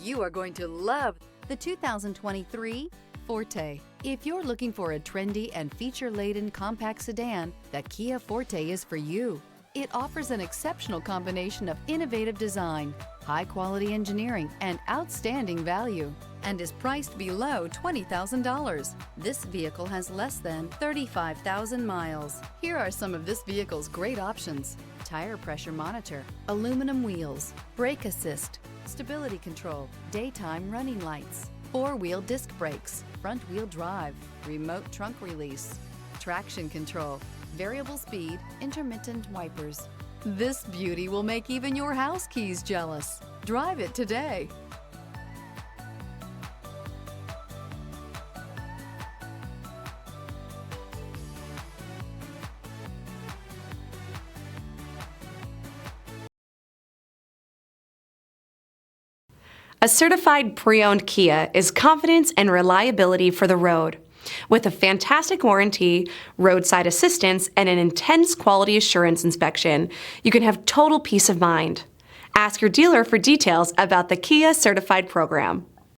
You are going to love the 2023 Forte. If you're looking for a trendy and feature-laden compact sedan, the Kia Forte is for you. It offers an exceptional combination of innovative design, high-quality engineering, and outstanding value, and is priced below $20,000. This vehicle has less than 35,000 miles. Here are some of this vehicle's great options: tire pressure monitor, aluminum wheels, brake assist, stability control, daytime running lights, four-wheel disc brakes, front-wheel drive, remote trunk release, traction control, variable speed, intermittent wipers. This beauty will make even your house keys jealous. Drive it today. A certified pre-owned Kia is confidence and reliability for the road. With a fantastic warranty, roadside assistance, and an intense quality assurance inspection, you can have total peace of mind. Ask your dealer for details about the Kia Certified program.